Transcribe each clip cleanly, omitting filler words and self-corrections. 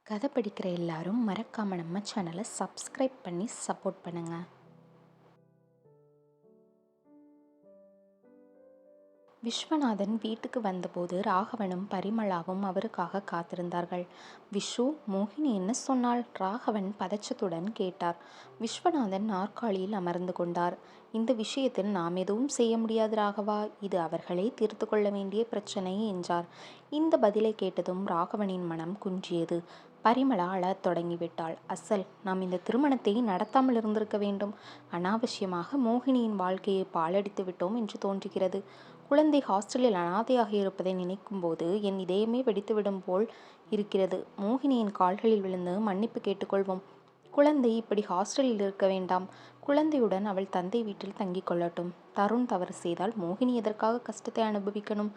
கதை படிக்கிற எல்லாரும் மறக்காம நம்ம சேனலை சப்ஸ்கிரைப் பண்ணி சப்போர்ட் பண்ணுங்க. விஸ்வநாதன் வீட்டுக்கு வந்தபோது ராகவனும் பரிமளாவும் அவருக்காக காத்திருந்தார்கள். விஷு, மோகினி என்ன சொன்னாள்? ராகவன் பதச்சத்துடன் கேட்டார். விஸ்வநாதன் நாற்காலியில் அமர்ந்து கொண்டார். இந்த விஷயத்தில் நாம் எதுவும் செய்ய முடியாது ராகவா, இது அவர்களே தீர்த்து கொள்ள வேண்டிய பிரச்சனை என்றார். இந்த பதிலை கேட்டதும் ராகவனின் மனம் குன்றியது. பரிமளா அழத் தொடங்கிவிட்டாள். அசல், நாம் இந்த திருமணத்தை நடத்தாமல் இருந்திருக்க வேண்டும். அனாவசியமாக மோகினியின் வாழ்க்கையை பாழடித்து விட்டோம் என்று தோன்றுகிறது. குழந்தை ஹாஸ்டலில் அனாதையாக இருப்பதை நினைக்கும் போது என் இதயமே வெடித்துவிடும் போல் இருக்கிறது. மோகினியின் கால்களில் விழுந்து மன்னிப்பு கேட்டுக்கொள்வோம். குழந்தை இப்படி ஹாஸ்டலில் இருக்க வேண்டாம். குழந்தையுடன் அவள் தந்தை வீட்டில் தங்கிக் கொள்ளட்டும். தருண் தவறு செய்தால் மோகினி எதற்காக கஷ்டத்தை அனுபவிக்கணும்?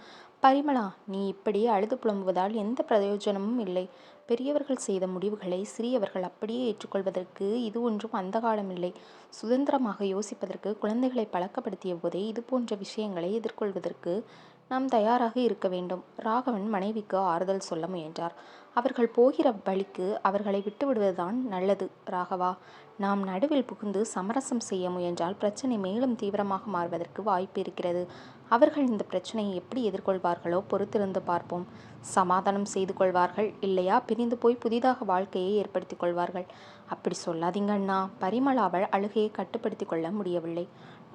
பரிமளா, நீ இப்படி அழுது புலம்புவதால் எந்த பிரயோஜனமும் இல்லை. பெரியவர்கள் செய்த முடிவுகளை சிறியவர்கள் அப்படியே ஏற்றுக்கொள்வதற்கு இது ஒன்றும் அந்த காலமில்லை. சுதந்திரமாக யோசிப்பதற்கு குழந்தைகளை பழக்கப்படுத்திய போதே இது போன்ற விஷயங்களை எதிர்கொள்வதற்கு நாம் தயாராக இருக்க வேண்டும். ராகவன் மனைவிக்கு ஆறுதல் சொல்ல முயன்றார். அவர்கள் போகிற வழிக்கு அவர்களை விட்டுவிடுவதுதான் நல்லது ராகவா. நாம் நடுவில் புகுந்து சமரசம் செய்ய முயன்றால் பிரச்சனை மேலும் தீவிரமாக மாறுவதற்கு வாய்ப்பு இருக்கிறது. அவர்கள் இந்த பிரச்சனையை எப்படி எதிர்கொள்வார்களோ பொறுத்திருந்து பார்ப்போம். சமாதானம் செய்து கொள்வார்கள், இல்லையா பிரிந்து போய் புதிதாக வாழ்க்கையை ஏற்படுத்திக் கொள்வார்கள். அப்படி சொல்லாதீங்க அண்ணா. பரிமளாவள் அழுகையை கட்டுப்படுத்தி கொள்ள முடியவில்லை.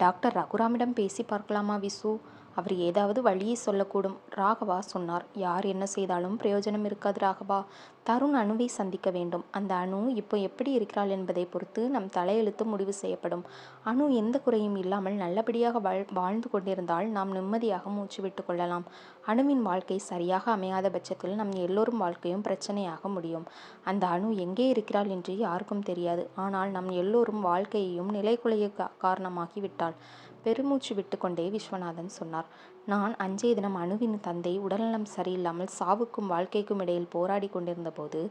டாக்டர் ரகுராமிடம் பேசி பார்க்கலாமா விசு? அவர் ஏதாவது வழியை சொல்லக்கூடும். ராகவா சொன்னார். யார் என்ன செய்தாலும் பிரயோஜனம் இருக்காது ராகவா. தருண் அணுவை சந்திக்க வேண்டும். அந்த அணு இப்போ எப்படி இருக்கிறாள் என்பதை பொறுத்து நம் தலையெழுத்து முடிவு செய்யப்படும். அணு எந்த குறையும் இல்லாமல் நல்லபடியாக வாழ்ந்து கொண்டிருந்தால் நாம் நிம்மதியாக மூச்சு விட்டு கொள்ளலாம். அணுவின் வாழ்க்கை சரியாக அமையாத பட்சத்தில் நம் எல்லோரும் வாழ்க்கையும் பிரச்சனையாக முடியும். அந்த அணு எங்கே இருக்கிறாள் என்று யாருக்கும் தெரியாது. ஆனால் நம் எல்லோரும் வாழ்க்கையையும் நிலைகுலைய காரணமாகிவிட்டாள். பெருமூச்சு விட்டுக்கொண்டே விஸ்வநாதன் சொன்னார். நான் அன்றைய தினம் அணுவின் தந்தை உடல்நலம் சரியில்லாமல் சாவுக்கும் வாழ்க்கைக்கும் இடையில் போராடி கொண்டிருந்த போது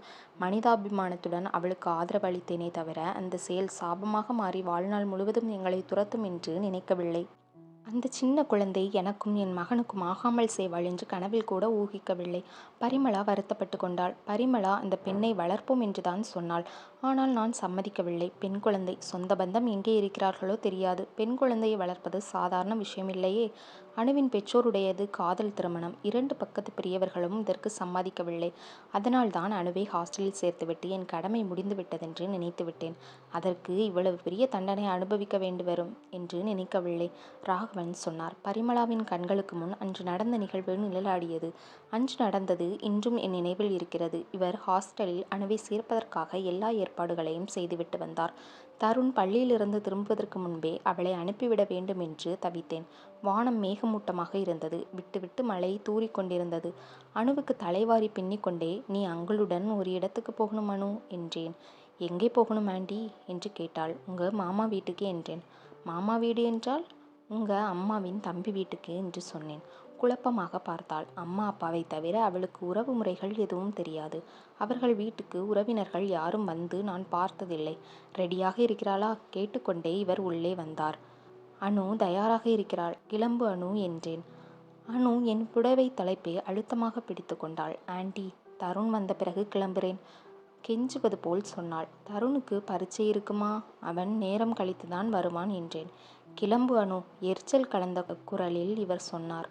மனிதாபிமானத்துடன் அவளுக்கு ஆதரவு அளித்தேனே தவிர அந்த செயல் சாபமாக மாறி வாழ்நாள் முழுவதும் எங்களை துரத்தும் என்று நினைக்கவில்லை. அந்த சின்ன குழந்தை எனக்கும் என் மகனுக்கும் ஆகாமல் செய்வாள் என்று கனவில் கூட ஊகிக்கவில்லை. பரிமளா வருத்தப்பட்டு கொண்டாள். பரிமளா அந்த பெண்ணை வளர்ப்போம் என்றுதான் சொன்னாள். ஆனால் நான் சம்மதிக்கவில்லை. பெண் குழந்தை, சொந்த பந்தம் எங்கே இருக்கிறார்களோ தெரியாது. பெண் குழந்தையை வளர்ப்பது சாதாரண விஷயமில்லையே. அணுவின் பெற்றோருடையது காதல் திருமணம். இரண்டு பக்கத்து பெரியவர்களும் இதற்கு சம்மதிக்கவில்லை. அதனால் தான் அணுவை ஹாஸ்டலில் சேர்த்துவிட்டு என் கடமை முடிந்துவிட்டதென்று நினைத்து விட்டேன். அதற்கு இவ்வளவு பெரிய தண்டனை அனுபவிக்க வேண்டி வரும் என்று நினைக்கவில்லை. ராகவன் சொன்னார். பரிமளாவின் கண்களுக்கு முன் அன்று நடந்த நிகழ்வு நிழலாடியது. அன்று நடந்தது இன்றும் என் நினைவில் இருக்கிறது. இவர் ஹாஸ்டலில் அணுவை சேர்ப்பதற்காக எல்லா ஏற்பாடுகளையும் செய்துவிட்டு வந்தார். தருண் பள்ளியிலிருந்து திரும்புவதற்கு முன்பே அவளை அனுப்பிவிட வேண்டும் என்று தவித்தேன். வானம் மேகமூட்டமாக இருந்தது. விட்டு விட்டு மழை தூறிக்கொண்டிருந்தது. அணுவுக்கு தலைவாரி பின்னிக்கொண்டே, நீ அங்களுடன் ஒரு இடத்துக்கு போகணும் அணு என்றேன். எங்கே போகணும் ஆண்டி என்று கேட்டாள். உங்க மாமா வீட்டுக்கு என்றேன். மாமா வீடு என்றால்? உங்க அம்மாவின் தம்பி வீட்டுக்கு என்று சொன்னேன். குழப்பமாக பார்த்தாள். அம்மா அப்பாவை தவிர அவளுக்கு உறவு முறைகள் எதுவும் தெரியாது. அவர்கள் வீட்டுக்கு உறவினர்கள் யாரும் வந்து நான் பார்த்ததில்லை. ரெடியாக இருக்கிறாளா கேட்டுக்கொண்டே இவர் உள்ளே வந்தார். அனு தயாராக இருக்கிறாள். கிளம்பு அனு என்றேன். அனு என் புடவை தலைப்பை அழுத்தமாக பிடித்து கொண்டாள். ஆண்டி, தருண் வந்த பிறகு கிளம்புறேன் கெஞ்சுவது போல் சொன்னாள். தருணுக்கு பரீட்சை இருக்குமா? அவன் நேரம் கழித்துதான் வருவான் என்றேன். கிளம்பு அனு, எரிச்சல் கலந்த குரலில் இவர் சொன்னார்.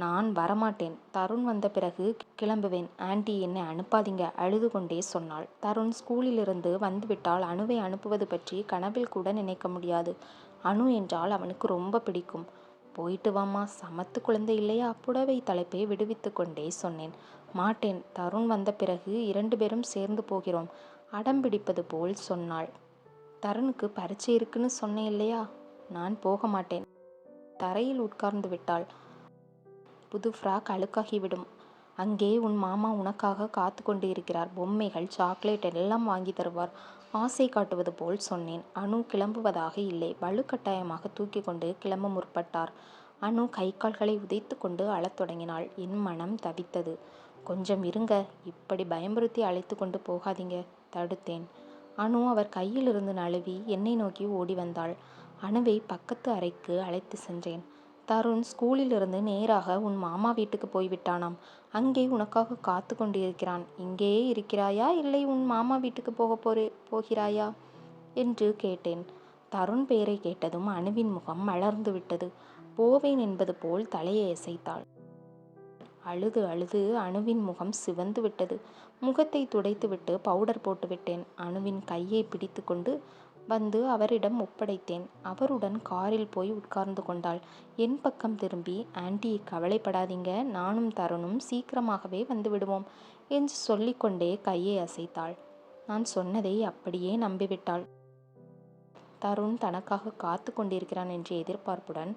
நான் வரமாட்டேன். தருண் வந்த பிறகு கிளம்புவேன். ஆண்டி, என்னை அனுப்பாதீங்க அழுது கொண்டே சொன்னாள். தருண் ஸ்கூலிலிருந்து வந்துவிட்டால் அணுவை அனுப்புவது பற்றி கனவில் கூட நினைக்க முடியாது. அணு என்றால் அவனுக்கு ரொம்ப பிடிக்கும். போயிட்டு வாமா, சமத்து குழந்தை இல்லையா? புடவை தலைப்பை விடுவித்து கொண்டே சொன்னேன். மாட்டேன். தருண் வந்த பிறகு 2 பேரும் சேர்ந்து போகிறோம் அடம் பிடிப்பது போல் சொன்னாள். தருணுக்கு பரீட்சை இருக்குன்னு சொன்னேன் இல்லையா? நான் போக மாட்டேன். தரையில் உட்கார்ந்து விட்டாள். புது ஃப்ராக் அழுக்காகிவிடும். அங்கே உன் மாமா உனக்காக காத்து கொண்டு இருக்கிறார். பொம்மைகள், சாக்லேட் எல்லாம் வாங்கி தருவார். ஆசை காட்டுவது போல் சொன்னேன். அணு கிளம்புவதாக இல்லை. வலுக்கட்டாயமாக தூக்கி கொண்டு கிளம்ப முற்பட்டார். அணு கை கால்களை உதைத்து கொண்டு அழத் தொடங்கினாள். என் மனம் தவித்தது. கொஞ்சம் இருங்க, இப்படி பயமுறுத்தி அழைத்து கொண்டு போகாதீங்க தடுத்தேன். அணு அவர் கையிலிருந்து நழுவி என்னை நோக்கி ஓடி வந்தாள். அணுவை பக்கத்து அறைக்கு அழைத்து சென்றேன். தருண் ஸ்கூலிலிருந்து நேராக உன் மாமா வீட்டுக்கு போய்விட்டானாம். அங்கே உனக்காக காத்து கொண்டிருக்கிறான். இங்கேயே இருக்கிறாயா, இல்லை உன் மாமா வீட்டுக்கு போகிறாயா என்று கேட்டேன். தருண் பெயரை கேட்டதும் அணுவின் முகம் மலர்ந்து விட்டது. போவேன் என்பது போல் தலையை அசைத்தாள். அழுது அழுது அணுவின் முகம் சிவந்து விட்டது. முகத்தை துடைத்துவிட்டு பவுடர் போட்டுவிட்டேன். அணுவின் கையை பிடித்து கொண்டு வந்து அவரிடம் ஒப்படைத்தேன். அவருடன் காரில் போய் உட்கார்ந்து கொண்டாள். என் பக்கம் திரும்பி, ஆண்டி கவலைப்படாதீங்க, நானும் தருணும் சீக்கிரமாகவே வந்து விடுவோம் என்று சொல்லிக்கொண்டே கையை அசைத்தாள். நான் சொன்னதை அப்படியே நம்பிவிட்டாள். தருண் தனக்காக காத்து கொண்டிருக்கிறான் என்ற எதிர்பார்ப்புடன்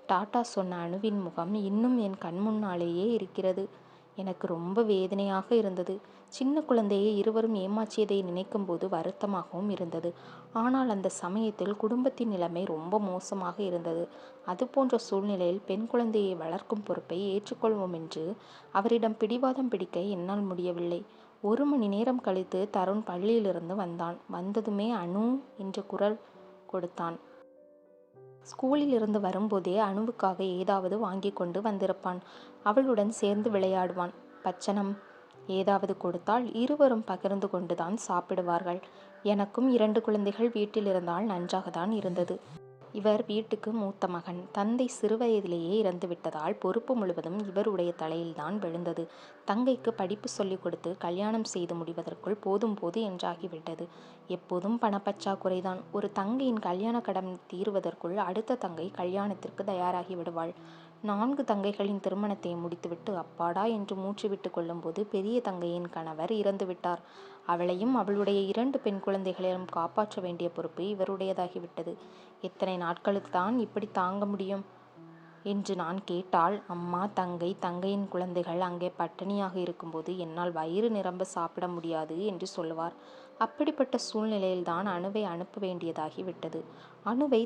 டாட்டா சொன்ன அணுவின் முகம் இன்னும் என் கண் முன்னாலேயே இருக்கிறது. எனக்கு ரொம்ப வேதனையாக இருந்தது. சின்ன குழந்தையை இருவரும் ஏமாற்றியதை நினைக்கும்போது வருத்தமாகவும் இருந்தது. ஆனால் அந்த சமயத்தில் குடும்பத்தின் நிலைமை ரொம்ப மோசமாக இருந்தது. அதுபோன்ற சூழ்நிலையில் பெண் குழந்தையை வளர்க்கும் பொறுப்பை ஏற்றுக்கொள்வோம் என்று அவரிடம் பிடிவாதம் பிடிக்க என்னால் முடியவில்லை. 1 மணி நேரம் கழித்து தருண் பள்ளியிலிருந்து வந்தான். வந்ததுமே அனு என்ற குரல் கொடுத்தான். ஸ்கூலில் இருந்து வரும்போதே அணுவுக்காக ஏதாவது வாங்கி கொண்டு வந்திருப்பான். அவளுடன் சேர்ந்து விளையாடுவான். பச்சனம் ஏதாவது கொடுத்தால் இருவரும் பகிர்ந்து கொண்டுதான் சாப்பிடுவார்கள். எனக்கும் 2 குழந்தைகள் வீட்டில் இருந்தால் நன்றாகத்தான் இருந்தது. இவர் வீட்டுக்கு மூத்த மகன். தந்தை சிறுவயதிலேயே இறந்து விட்டதால் பொறுப்பு முழுவதும் இவருடைய தலையில்தான் விழுந்தது. தங்கைக்கு படிப்பு சொல்லிக் கொடுத்து கல்யாணம் செய்து முடிவதற்குள் போதும் போது என்றாகிவிட்டது. எப்போதும் பணப்பற்றாக்குறைதான். ஒரு தங்கையின் கல்யாண கடன் தீருவதற்குள் அடுத்த தங்கை கல்யாணத்திற்கு தயாராகி விடுவாள். 4 தங்கைகளின் திருமணத்தை முடித்துவிட்டு அப்பாடா என்று மூச்சு விட்டு கொள்ளும்போது பெரிய தங்கையின் கணவர் இறந்து விட்டார். அவளையும் அவளுடைய 2 பெண் குழந்தைகளையும் காப்பாற்ற வேண்டிய பொறுப்பு இவருடையதாகிவிட்டது. எத்தனை நாட்களுக்கு தான் இப்படி தாங்க முடியும் என்று நான் கேட்டால், அம்மா, தங்கையின் குழந்தைகள் அங்கே பட்டினியாக இருக்கும்போது என்னால் வயிறு நிரம்ப சாப்பிட முடியாது என்று சொல்லுவார். அப்படிப்பட்ட சூழ்நிலையில்தான் அணுவை அனுப்ப வேண்டியதாகி விட்டது. அணுவை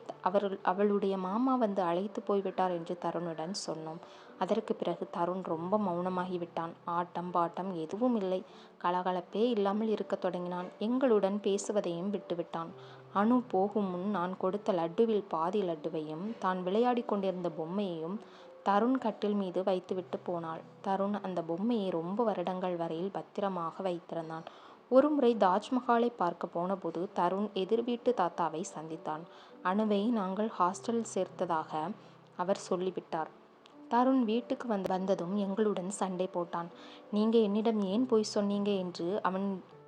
அவளுடைய மாமா வந்து அழைத்து போய்விட்டார் என்று தருணுடன் சொன்னோம். அதற்கு பிறகு தருண் ரொம்ப மௌனமாகிவிட்டான். ஆட்டம் பாட்டம் எதுவும் இல்லை. கலகலப்பே இல்லாமல் இருக்கத் தொடங்கினான். எங்களுடன் பேசுவதையும் விட்டுவிட்டான். அணு போகும் முன் நான் கொடுத்த லட்டுவில் பாதி லட்டுவையும் தான் விளையாடி கொண்டிருந்த பொம்மையையும் தருண் கட்டில் மீது வைத்துவிட்டு போனாள். தருண் அந்த பொம்மையை ரொம்ப வருடங்கள் வரையில் பத்திரமாக வைத்திருந்தான். ஒருமுறை தாஜ்மஹாலை பார்க்க போனபோது தருண் எதிர் வீட்டு தாத்தாவை சந்தித்தான். அணுவை நாங்கள் ஹாஸ்டலில் சேர்த்ததாக அவர் சொல்லிவிட்டார். தருண் வீட்டுக்கு வந்ததும் எங்களுடன் சண்டை போட்டான். நீங்க என்னிடம் ஏன் பொய் சொன்னீங்க என்று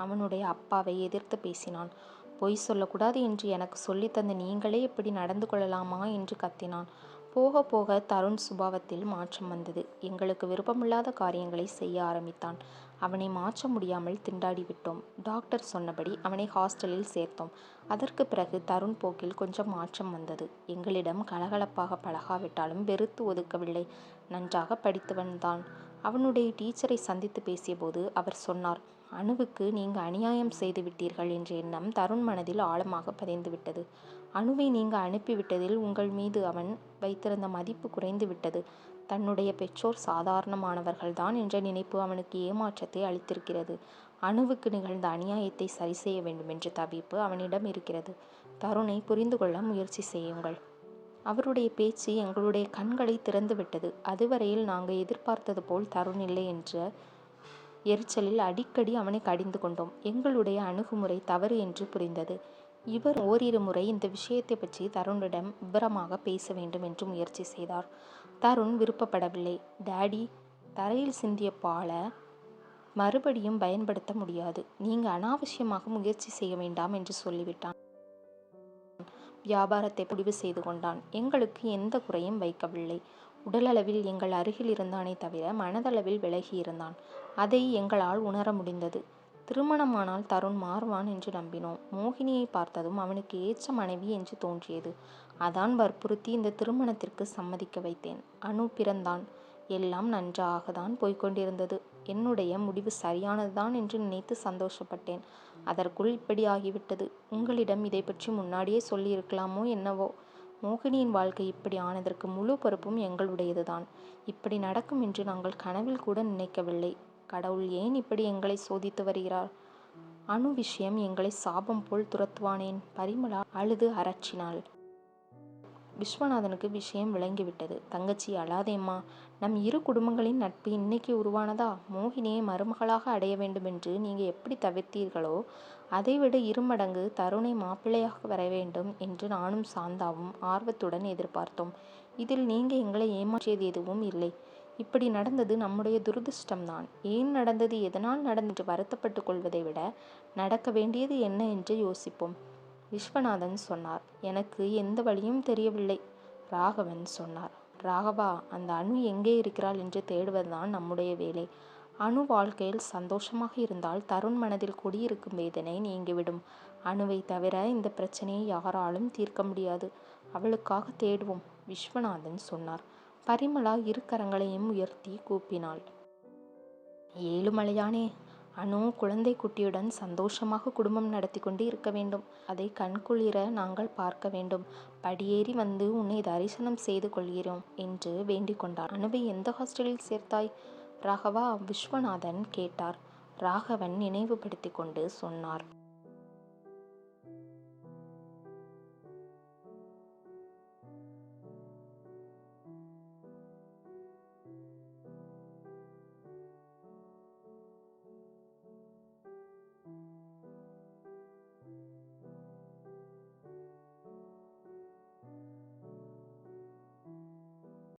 அவனுடைய அப்பாவை எதிர்த்து பேசினான். பொய் சொல்லக்கூடாது என்று எனக்கு சொல்லித்தந்த நீங்களே இப்படி நடந்து கொள்ளலாமா என்று கத்தினான். போக போக தருண் சுபாவத்தில் மாற்றம் வந்தது. எங்களுக்கு விருப்பமில்லாத காரியங்களை செய்ய ஆரம்பித்தான். அவனை மாற்ற முடியாமல் திண்டாடி விட்டோம். டாக்டர் சொன்னபடி அவனை ஹாஸ்டலில் சேர்த்தோம். அதற்கு பிறகு தருண் போக்கில் கொஞ்சம் மாற்றம் வந்தது. எங்களிடம் கலகலப்பாக பழகாவிட்டாலும் வெறுத்து ஒதுக்கவில்லை. நன்றாக படித்தவன் தான். அவனுடைய டீச்சரை சந்தித்து பேசியபோது அவர் சொன்னார், அணுவுக்கு நீங்கள் அநியாயம் செய்து விட்டீர்கள் என்ற எண்ணம் தருண் மனதில் ஆழமாக பதிந்துவிட்டது. அணுவை நீங்கள் அனுப்பிவிட்டதில் உங்கள் மீது அவன் வைத்திருந்த மதிப்பு குறைந்து விட்டது. தன்னுடைய பெற்றோர் சாதாரணமானவர்கள்தான் என்ற நினைப்பு அவனுக்கு ஏமாற்றத்தை அளித்திருக்கிறது. அணுவுக்கு நிகழ்ந்த அநியாயத்தை சரி செய்ய வேண்டும் என்ற தவிப்பு அவனிடம் இருக்கிறது. தருணை புரிந்து கொள்ள முயற்சி செய்யுங்கள். அவருடைய பேச்சு எங்களுடைய கண்களை திறந்துவிட்டது. அதுவரையில் நாங்கள் எதிர்பார்த்தது போல் தருண் இல்லை என்ற எரிச்சலில் அடிக்கடி அவனை கடிந்து கொண்டோம். எங்களுடைய அணுகுமுறை தவறு என்று புரிந்தது. இவர் ஓரிரு முறை இந்த விஷயத்தை பற்றி தருணிடம் விவரமாக பேச வேண்டும் என்று முயற்சி செய்தார். தருண் விருப்பப்படவில்லை. டாடி, தரையில் சிந்திய பாலை மறுபடியும் பயன்படுத்த முடியாது. நீங்க அனாவசியமாக முயற்சி செய்ய வேண்டாம் என்று சொல்லிவிட்டான். வியாபாரத்தை முடிவு செய்து கொண்டான். எங்களுக்கு எந்த குறையும் வைக்கவில்லை. உடலளவில் எங்கள் அருகில் இருந்தானே தவிர மனதளவில் விலகி இருந்தான். அதை எங்களால் உணர முடிந்தது. திருமணமானால் தருண் மாறுவான் என்று நம்பினோம். மோகினியை பார்த்ததும் அவனுக்கு ஏற்ற மனைவி என்று தோன்றியது. அதான் வற்புறுத்தி இந்த திருமணத்திற்கு சம்மதிக்க வைத்தேன். அணு பிறந்தான். எல்லாம் நன்றாகத்தான் போய்கொண்டிருந்தது. என்னுடைய முடிவு சரியானதுதான் என்று நினைத்து சந்தோஷப்பட்டேன். அதற்குள் இப்படி ஆகிவிட்டது. உங்களிடம் இதை பற்றி முன்னாடியே சொல்லியிருக்கலாமோ என்னவோ. மோகினியின் வாழ்க்கை இப்படி ஆனதற்கு முழு பொறுப்பும் எங்களுடையதுதான். இப்படி நடக்கும் என்று நாங்கள் கனவில் கூட நினைக்கவில்லை. கடவுள் ஏன் இப்படி எங்களை சோதித்து வருகிறார்? அணு விஷயம் எங்களை சாபம் போல் துரத்துவானேன்? பரிமளா அழுது அரற்றினாள். விஸ்வநாதனுக்கு விஷயம் விளங்கிவிட்டது. தங்கச்சி, அழாதேம்மா. நம் இரு குடும்பங்களின் நட்பு இன்னைக்கு உருவானதா? மோகினியை மருமகளாக அடைய வேண்டுமென்று நீங்க எப்படி தவிர்த்தீர்களோ அதைவிட இருமடங்கு தருணை மாப்பிள்ளையாக வர வேண்டும் என்று நானும் சாந்தாவும் ஆர்வத்துடன் எதிர்பார்த்தோம். இதில் நீங்க எங்களை ஏமாற்றியது எதுவும் இல்லை. இப்படி நடந்தது நம்முடைய துரதிர்ஷ்டம்தான். ஏன் நடந்தது, எதனால் நடந்தென்று வருத்தப்பட்டு கொள்வதை விட நடக்க வேண்டியது என்ன என்று யோசிப்போம். விஸ்வநாதன் சொன்னார். எனக்கு எந்த வழியும் தெரியவில்லை. ராகவன் சொன்னார். ராகவா, அந்த அணு எங்கே இருக்கிறாள் என்று தேடுவதுதான் நம்முடைய வேலை. அணு வாழ்க்கையில் சந்தோஷமாக இருந்தால் தருண் மனதில் குடியிருக்கும் வேதனை நீங்கிவிடும். அணுவை தவிர இந்த பிரச்சனையை யாராலும் தீர்க்க முடியாது. அவளுக்காக தேடுவோம், விஸ்வநாதன் சொன்னார். பரிமளா இரு கரங்களையும் உயர்த்தி கூப்பினாள். ஏழுமலையானே, அனு குழந்தை குட்டியுடன் சந்தோஷமாக குடும்பம் நடத்தி கொண்டு இருக்க வேண்டும். அதை கண்குளிர நாங்கள் பார்க்க வேண்டும். படியேறி வந்து உன்னை தரிசனம் செய்து கொள்கிறோம் என்று வேண்டிக் கொண்டார். அனுவை எந்த ஹாஸ்டலில் சேர்த்தாய் ராகவா? விஸ்வநாதன் கேட்டார். ராகவன் நினைவுபடுத்தி கொண்டு சொன்னார்.